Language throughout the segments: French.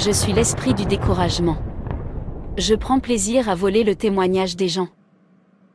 Je suis l'esprit du découragement. Je prends plaisir à voler le témoignage des gens.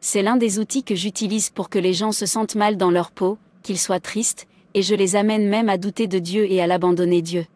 C'est l'un des outils que j'utilise pour que les gens se sentent mal dans leur peau, qu'ils soient tristes, et je les amène même à douter de Dieu et à l'abandonner Dieu.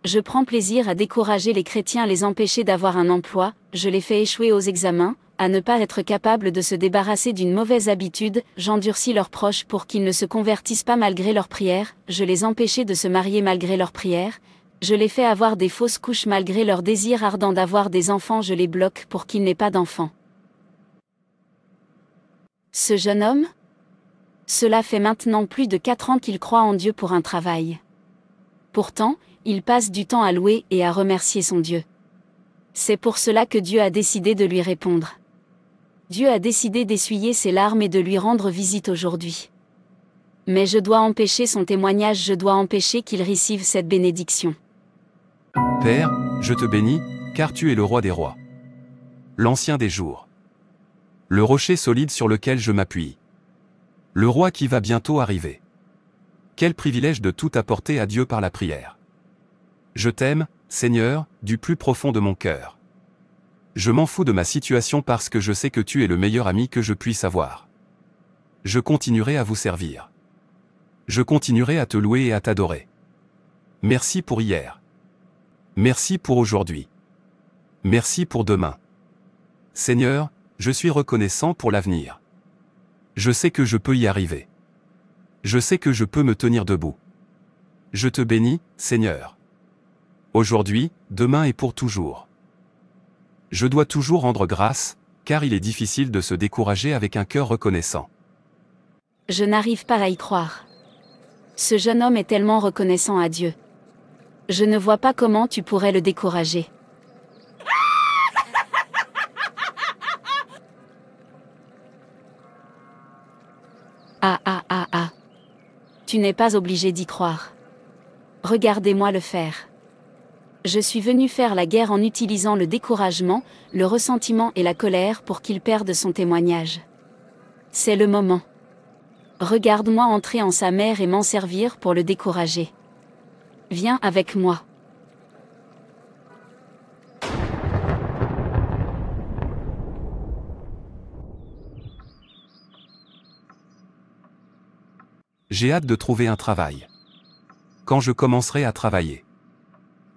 Je prends plaisir à décourager les chrétiens, les empêcher d'avoir un emploi, je les fais échouer aux examens, à ne pas être capables de se débarrasser d'une mauvaise habitude, j'endurcis leurs proches pour qu'ils ne se convertissent pas malgré leurs prières, je les empêchais de se marier malgré leurs prières, je les fais avoir des fausses couches malgré leur désir ardent d'avoir des enfants, je les bloque pour qu'ils n'aient pas d'enfants. Ce jeune homme? Cela fait maintenant plus de 4 ans qu'il croit en Dieu pour un travail. Pourtant, il passe du temps à louer et à remercier son Dieu. C'est pour cela que Dieu a décidé de lui répondre. Dieu a décidé d'essuyer ses larmes et de lui rendre visite aujourd'hui. Mais je dois empêcher son témoignage, je dois empêcher qu'il reçive cette bénédiction. Père, je te bénis, car tu es le roi des rois. L'ancien des jours. Le rocher solide sur lequel je m'appuie. Le roi qui va bientôt arriver. Quel privilège de tout apporter à Dieu par la prière. Je t'aime, Seigneur, du plus profond de mon cœur. Je m'en fous de ma situation parce que je sais que tu es le meilleur ami que je puisse avoir. Je continuerai à vous servir. Je continuerai à te louer et à t'adorer. Merci pour hier. Merci pour aujourd'hui. Merci pour demain. Seigneur, je suis reconnaissant pour l'avenir. Je sais que je peux y arriver. Je sais que je peux me tenir debout. Je te bénis, Seigneur. Aujourd'hui, demain et pour toujours. Je dois toujours rendre grâce, car il est difficile de se décourager avec un cœur reconnaissant. Je n'arrive pas à y croire. Ce jeune homme est tellement reconnaissant à Dieu. Je ne vois pas comment tu pourrais le décourager. Ah. Tu n'es pas obligé d'y croire. Regardez-moi le faire. Je suis venu faire la guerre en utilisant le découragement, le ressentiment et la colère pour qu'il perde son témoignage. C'est le moment. Regarde-moi entrer en sa mère et m'en servir pour le décourager. Viens avec moi. J'ai hâte de trouver un travail. Quand je commencerai à travailler.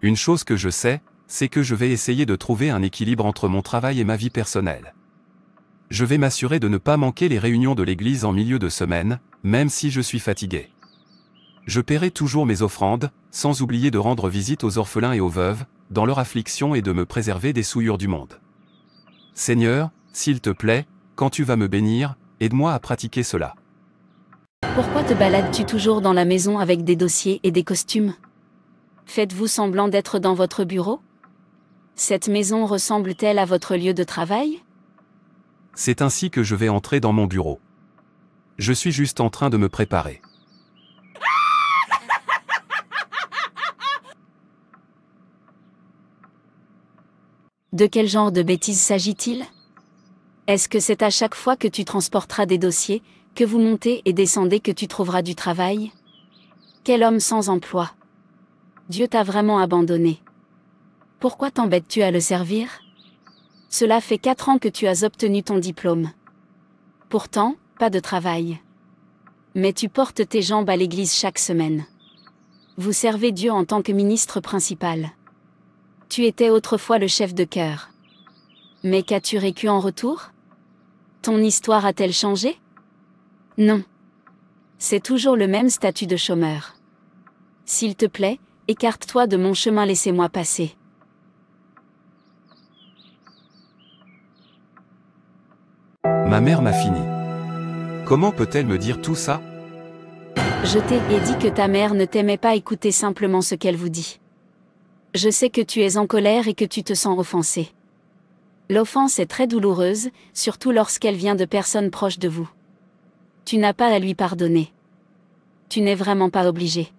Une chose que je sais, c'est que je vais essayer de trouver un équilibre entre mon travail et ma vie personnelle. Je vais m'assurer de ne pas manquer les réunions de l'église en milieu de semaine, même si je suis fatigué. Je paierai toujours mes offrandes, sans oublier de rendre visite aux orphelins et aux veuves, dans leur affliction et de me préserver des souillures du monde. Seigneur, s'il te plaît, quand tu vas me bénir, aide-moi à pratiquer cela. Pourquoi te balades-tu toujours dans la maison avec des dossiers et des costumes? Faites-vous semblant d'être dans votre bureau? Cette maison ressemble-t-elle à votre lieu de travail? C'est ainsi que je vais entrer dans mon bureau. Je suis juste en train de me préparer. De quel genre de bêtises s'agit-il? Est-ce que c'est à chaque fois que tu transporteras des dossiers, que vous montez et descendez que tu trouveras du travail? Quel homme sans emploi! Dieu t'a vraiment abandonné. Pourquoi t'embêtes-tu à le servir? Cela fait 4 ans que tu as obtenu ton diplôme. Pourtant, pas de travail. Mais tu portes tes jambes à l'église chaque semaine. Vous servez Dieu en tant que ministre principal. Tu étais autrefois le chef de chœur. Mais qu'as-tu récu en retour? Ton histoire a-t-elle changé? Non. C'est toujours le même statut de chômeur. S'il te plaît, écarte-toi de mon chemin, laissez-moi passer. Ma mère m'a fini. Comment peut-elle me dire tout ça? Je t'ai dit que ta mère ne t'aimait pas, écoutez simplement ce qu'elle vous dit. Je sais que tu es en colère et que tu te sens offensé. L'offense est très douloureuse, surtout lorsqu'elle vient de personnes proches de vous. Tu n'as pas à lui pardonner. Tu n'es vraiment pas obligé.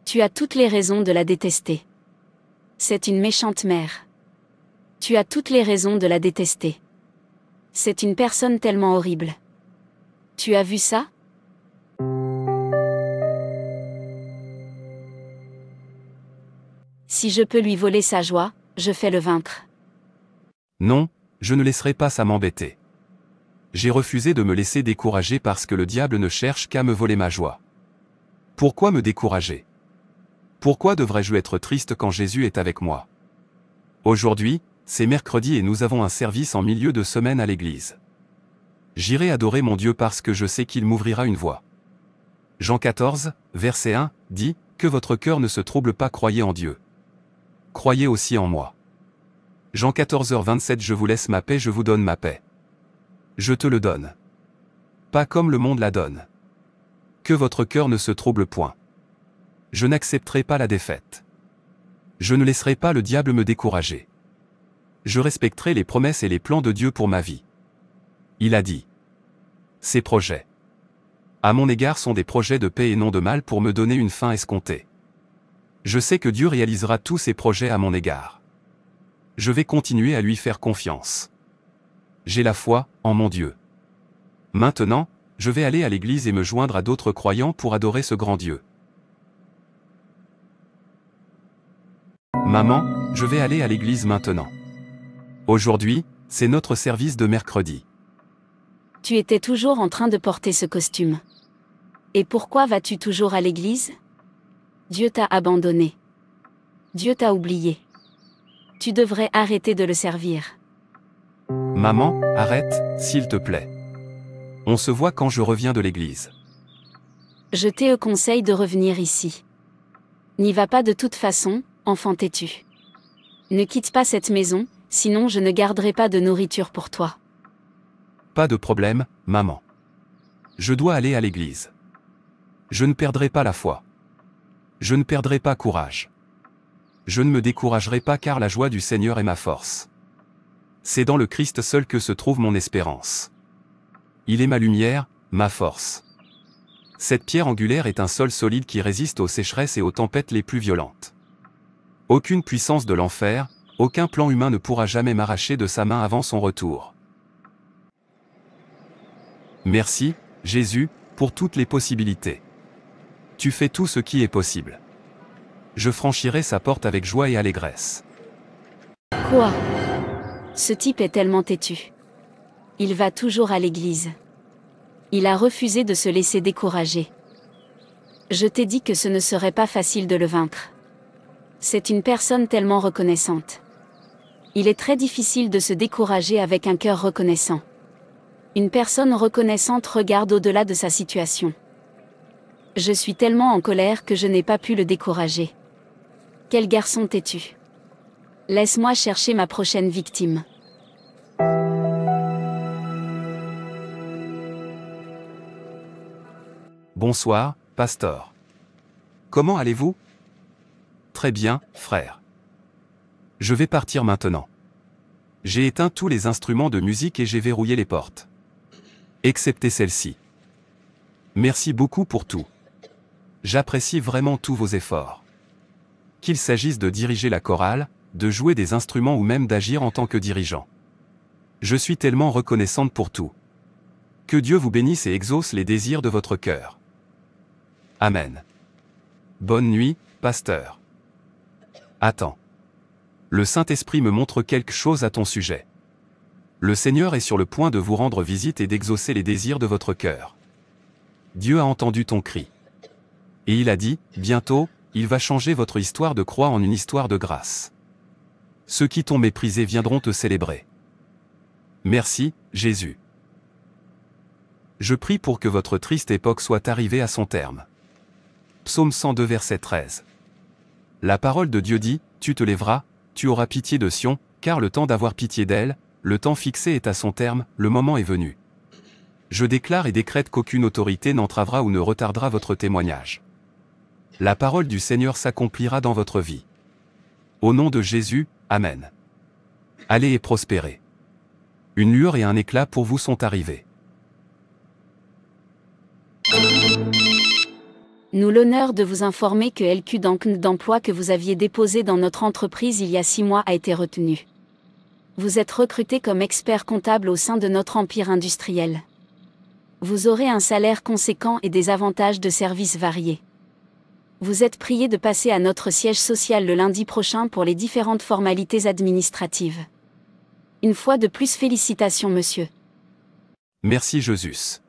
Tu as toutes les raisons de la détester. C'est une méchante mère. Tu as toutes les raisons de la détester. C'est une personne tellement horrible. Tu as vu ça? Si je peux lui voler sa joie, je fais le vaincre. Non, je ne laisserai pas ça m'embêter. J'ai refusé de me laisser décourager parce que le diable ne cherche qu'à me voler ma joie. Pourquoi me décourager? Pourquoi devrais-je être triste quand Jésus est avec moi? Aujourd'hui, c'est mercredi et nous avons un service en milieu de semaine à l'église. J'irai adorer mon Dieu parce que je sais qu'il m'ouvrira une voie. Jean 14, verset 1, dit, « Que votre cœur ne se trouble pas, croyez en Dieu. Croyez aussi en moi. » Jean 14h27 Je vous laisse ma paix, je vous donne ma paix. Je te le donne. Pas comme le monde la donne. Que votre cœur ne se trouble point. Je n'accepterai pas la défaite. Je ne laisserai pas le diable me décourager. Je respecterai les promesses et les plans de Dieu pour ma vie. Il a dit. Ses projets à mon égard sont des projets de paix et non de mal pour me donner une fin escomptée. Je sais que Dieu réalisera tous ses projets à mon égard. Je vais continuer à lui faire confiance. J'ai la foi en mon Dieu. Maintenant, je vais aller à l'église et me joindre à d'autres croyants pour adorer ce grand Dieu. Maman, je vais aller à l'église maintenant. Aujourd'hui, c'est notre service de mercredi. Tu étais toujours en train de porter ce costume. Et pourquoi vas-tu toujours à l'église? Dieu t'a abandonné. Dieu t'a oublié. Tu devrais arrêter de le servir. Maman, arrête, s'il te plaît. On se voit quand je reviens de l'église. Je te conseille de revenir ici. N'y va pas de toute façon, enfant têtu. Ne quitte pas cette maison, sinon je ne garderai pas de nourriture pour toi. Pas de problème, maman. Je dois aller à l'église. Je ne perdrai pas la foi. Je ne perdrai pas courage. Je ne me découragerai pas car la joie du Seigneur est ma force. C'est dans le Christ seul que se trouve mon espérance. Il est ma lumière, ma force. Cette pierre angulaire est un sol solide qui résiste aux sécheresses et aux tempêtes les plus violentes. Aucune puissance de l'enfer, aucun plan humain ne pourra jamais m'arracher de sa main avant son retour. Merci, Jésus, pour toutes les possibilités. Tu fais tout ce qui est possible. Je franchirai sa porte avec joie et allégresse. Quoi? Ce type est tellement têtu. Il va toujours à l'église. Il a refusé de se laisser décourager. Je t'ai dit que ce ne serait pas facile de le vaincre. C'est une personne tellement reconnaissante. Il est très difficile de se décourager avec un cœur reconnaissant. Une personne reconnaissante regarde au-delà de sa situation. Je suis tellement en colère que je n'ai pas pu le décourager. Quel garçon têtu. Laisse-moi chercher ma prochaine victime. Bonsoir, pasteur. Comment allez-vous? Très bien, frère. Je vais partir maintenant. J'ai éteint tous les instruments de musique et j'ai verrouillé les portes. Excepté celle-ci. Merci beaucoup pour tout. J'apprécie vraiment tous vos efforts. Qu'il s'agisse de diriger la chorale, de jouer des instruments ou même d'agir en tant que dirigeant. Je suis tellement reconnaissante pour tout. Que Dieu vous bénisse et exauce les désirs de votre cœur. Amen. Bonne nuit, pasteur. Attends. Le Saint-Esprit me montre quelque chose à ton sujet. Le Seigneur est sur le point de vous rendre visite et d'exaucer les désirs de votre cœur. Dieu a entendu ton cri. Et il a dit, bientôt, il va changer votre histoire de croix en une histoire de grâce. Ceux qui t'ont méprisé viendront te célébrer. Merci, Jésus. Je prie pour que votre triste époque soit arrivée à son terme. Psaume 102 verset 13. La parole de Dieu dit, tu te lèveras, tu auras pitié de Sion, car le temps d'avoir pitié d'elle, le temps fixé est à son terme, le moment est venu. Je déclare et décrète qu'aucune autorité n'entravera ou ne retardera votre témoignage. La parole du Seigneur s'accomplira dans votre vie. Au nom de Jésus, Amen. Allez et prospérez. Une lueur et un éclat pour vous sont arrivés. Nous l'honneur de vous informer que LQ d'emploi que vous aviez déposé dans notre entreprise il y a 6 mois a été retenu. Vous êtes recruté comme expert comptable au sein de notre empire industriel. Vous aurez un salaire conséquent et des avantages de services variés. Vous êtes prié de passer à notre siège social le lundi prochain pour les différentes formalités administratives. Une fois de plus, félicitations, monsieur. Merci Jésus.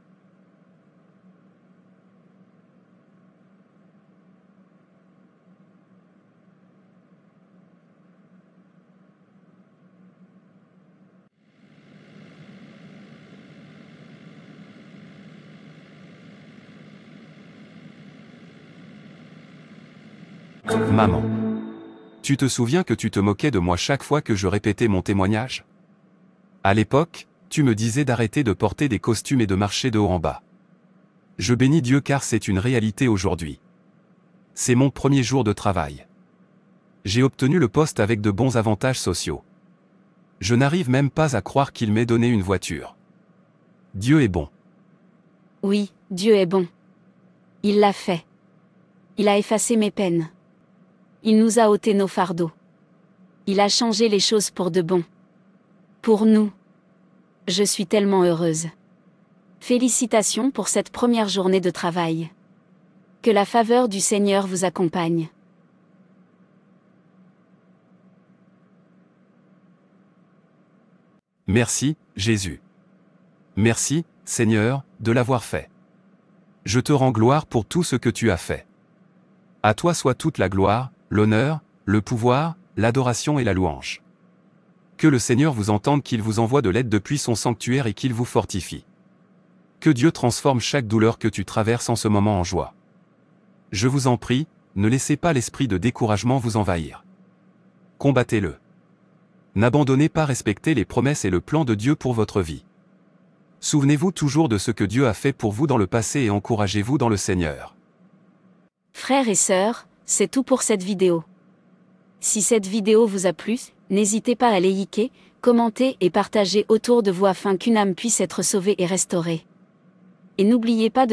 Maman. Tu te souviens que tu te moquais de moi chaque fois que je répétais mon témoignage? À l'époque, tu me disais d'arrêter de porter des costumes et de marcher de haut en bas. Je bénis Dieu car c'est une réalité aujourd'hui. C'est mon premier jour de travail. J'ai obtenu le poste avec de bons avantages sociaux. Je n'arrive même pas à croire qu'il m'ait donné une voiture. Dieu est bon. Oui, Dieu est bon. Il l'a fait. Il a effacé mes peines. Il nous a ôté nos fardeaux. Il a changé les choses pour de bon. Pour nous. Je suis tellement heureuse. Félicitations pour cette première journée de travail. Que la faveur du Seigneur vous accompagne. Merci, Jésus. Merci, Seigneur, de l'avoir fait. Je te rends gloire pour tout ce que tu as fait. À toi soit toute la gloire, l'honneur, le pouvoir, l'adoration et la louange. Que le Seigneur vous entende, qu'il vous envoie de l'aide depuis son sanctuaire et qu'il vous fortifie. Que Dieu transforme chaque douleur que tu traverses en ce moment en joie. Je vous en prie, ne laissez pas l'esprit de découragement vous envahir. Combattez-le. N'abandonnez pas, respectez les promesses et le plan de Dieu pour votre vie. Souvenez-vous toujours de ce que Dieu a fait pour vous dans le passé et encouragez-vous dans le Seigneur. Frères et sœurs, c'est tout pour cette vidéo. Si cette vidéo vous a plu, n'hésitez pas à liker, commenter et partager autour de vous afin qu'une âme puisse être sauvée et restaurée. Et n'oubliez pas de